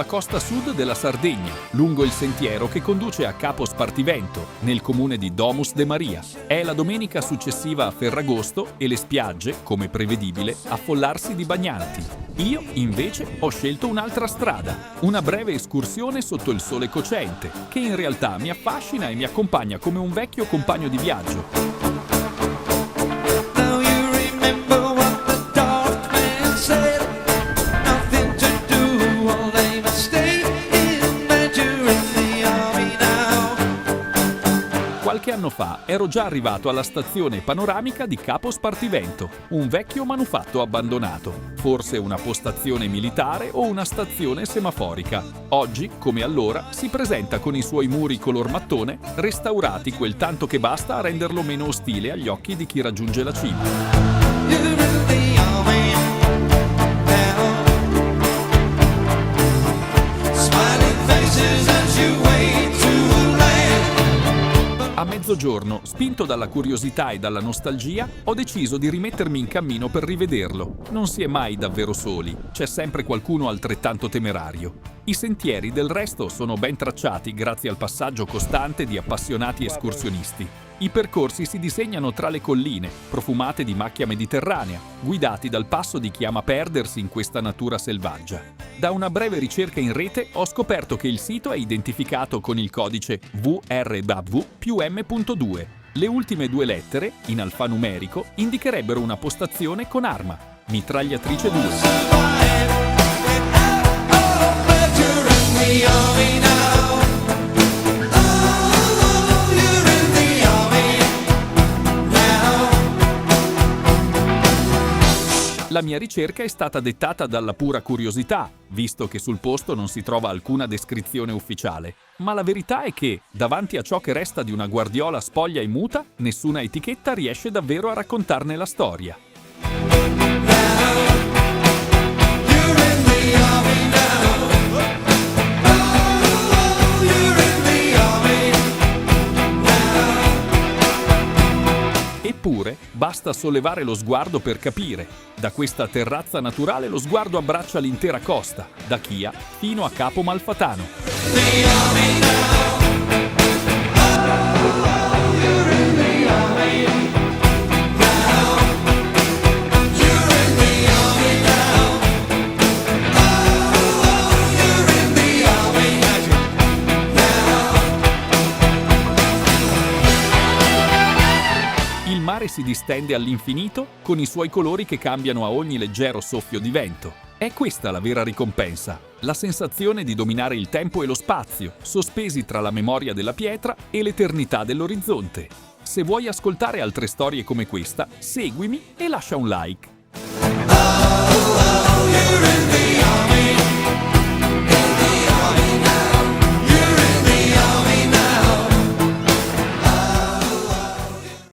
costa sud della Sardegna, lungo il sentiero che conduce a Capo Spartivento, nel comune di Domus de Maria. È la domenica successiva a Ferragosto e le spiagge, come prevedibile, affollarsi di bagnanti. Io, invece, ho scelto un'altra strada, una breve escursione sotto il sole cocente, che in realtà mi affascina e mi accompagna come un vecchio compagno di viaggio. Qualche anno fa ero già arrivato alla stazione panoramica di Capo Spartivento, un vecchio manufatto abbandonato, forse una postazione militare o una stazione semaforica. Oggi, come allora, si presenta con i suoi muri color mattone, restaurati quel tanto che basta a renderlo meno ostile agli occhi di chi raggiunge la cima. A mezzogiorno, spinto dalla curiosità e dalla nostalgia, ho deciso di rimettermi in cammino per rivederlo. Non si è mai davvero soli, c'è sempre qualcuno altrettanto temerario. I sentieri del resto sono ben tracciati grazie al passaggio costante di appassionati escursionisti. I percorsi si disegnano tra le colline, profumate di macchia mediterranea, guidati dal passo di chi ama perdersi in questa natura selvaggia. Da una breve ricerca in rete ho scoperto che il sito è identificato con il codice VRW+M.2. Le ultime 2 lettere, in alfanumerico, indicherebbero una postazione con arma, mitragliatrice 2. La mia ricerca è stata dettata dalla pura curiosità, visto che sul posto non si trova alcuna descrizione ufficiale. Ma la verità è che, davanti a ciò che resta di una guardiola spoglia e muta, nessuna etichetta riesce davvero a raccontarne la storia. Eppure, basta sollevare lo sguardo per capire. Da questa terrazza naturale lo sguardo abbraccia l'intera costa, da Chia fino a Capo Malfatano. Il mare si distende all'infinito con i suoi colori che cambiano a ogni leggero soffio di vento. È questa la vera ricompensa, la sensazione di dominare il tempo e lo spazio, sospesi tra la memoria della pietra e l'eternità dell'orizzonte. Se vuoi ascoltare altre storie come questa, seguimi e lascia un like.